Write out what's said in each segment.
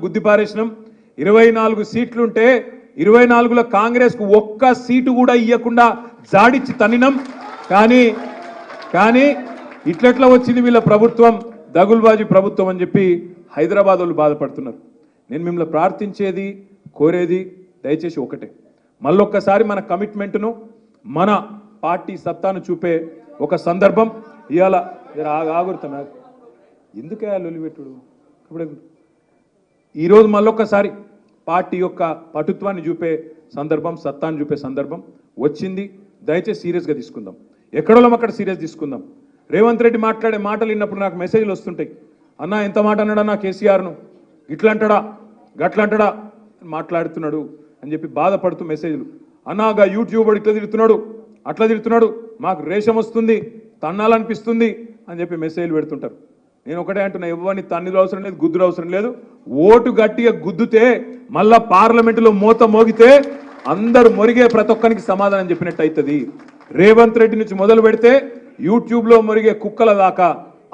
గుద్దిపారేసినాం 24 సీట్లుంటే 24లో కాంగ్రెస్ కు ఒక్క సీటు కూడా ఇవ్వకుండా జాడిచ్చి తన్నినం. కానీ ఇట్లెట్లా వచ్చింది వీళ్ళ ప్రభుత్వం, దగుల్బాజీ ప్రభుత్వం అని చెప్పి హైదరాబాద్ వాళ్ళు బాధపడుతున్నారు. నేను మిమ్మల్ని ప్రార్థించేది కోరేది దయచేసి ఒకటే, మళ్ళొక్కసారి మన కమిట్మెంట్ను మన పార్టీ సత్తాను చూపే ఒక సందర్భం ఇవాళ. ఆగురుతున్నా ఎందుకే లొలిపెట్టుడు ఇప్పుడు ఈరోజు మళ్ళొక్కసారి పార్టీ యొక్క పటుత్వాన్ని చూపే సందర్భం, సత్తాన్ని చూపే సందర్భం వచ్చింది. దయచేసి సీరియస్గా తీసుకుందాం, ఎక్కడోళ్ళం అక్కడ సీరియస్ తీసుకుందాం. రేవంత్ రెడ్డి మాట్లాడే మాటలు విన్నప్పుడు నాకు మెసేజ్లు వస్తుంటాయి, అన్నా ఎంత మాట అన్నాడన్నా కేసీఆర్ను, ఇట్లంటాడా గట్లంటాడా మాట్లాడుతున్నాడు అని చెప్పి బాధపడుతూ మెసేజ్లు. అన్నాగా యూట్యూబ్ ఇట్లా తిడుతున్నాడు అట్లా తిడుతున్నాడు, మాకు రేషం వస్తుంది తన్నాలనిపిస్తుంది అని చెప్పి మెసేజ్లు పెడుతుంటారు. నేను ఒకటే అంటున్నా, ఎవరిని తన్నిలు అవసరం లేదు, గుద్దులు అవసరం లేదు. ఓటు గట్టిగా గుద్దుతే మళ్ళా పార్లమెంటులో మోత మోగితే అందరు మొరిగే ప్రతి ఒక్కరికి సమాధానం చెప్పినట్టు అవుతుంది. రేవంత్ రెడ్డి నుంచి మొదలు పెడితే యూట్యూబ్లో మొరిగే కుక్కల దాకా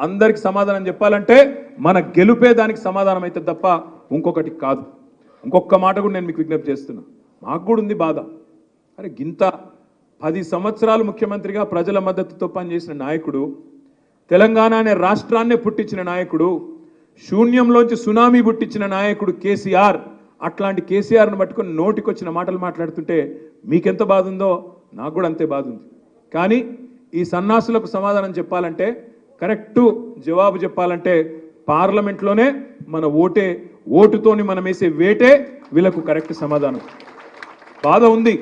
అందరికి సమాధానం చెప్పాలంటే మన గెలుపే దానికి సమాధానం అవుతుంది తప్ప ఇంకొకటి కాదు. ఇంకొక మాట కూడా నేను మీకు విజ్ఞప్తి చేస్తున్నా, మాకు కూడా ఉంది బాధ. అరే గింత 10 సంవత్సరాలు ముఖ్యమంత్రిగా ప్రజల మద్దతుతో పనిచేసిన నాయకుడు, తెలంగాణ అనే రాష్ట్రాన్నే పుట్టించిన నాయకుడు, శూన్యంలోంచి సునామీ పుట్టించిన నాయకుడు కేసీఆర్. అట్లాంటి కేసీఆర్ను పట్టుకొని నోటికొచ్చిన మాటలు మాట్లాడుతుంటే మీకెంత బాధ ఉందో నాకు కూడా అంతే బాధ ఉంది. కానీ ఈ సన్నాసులకు సమాధానం చెప్పాలంటే, కరెక్టు జవాబు చెప్పాలంటే పార్లమెంట్లోనే మన ఓటుతోని మనం వేసే వేటే వీళ్ళకు కరెక్ట్ సమాధానం. బాధ ఉంది.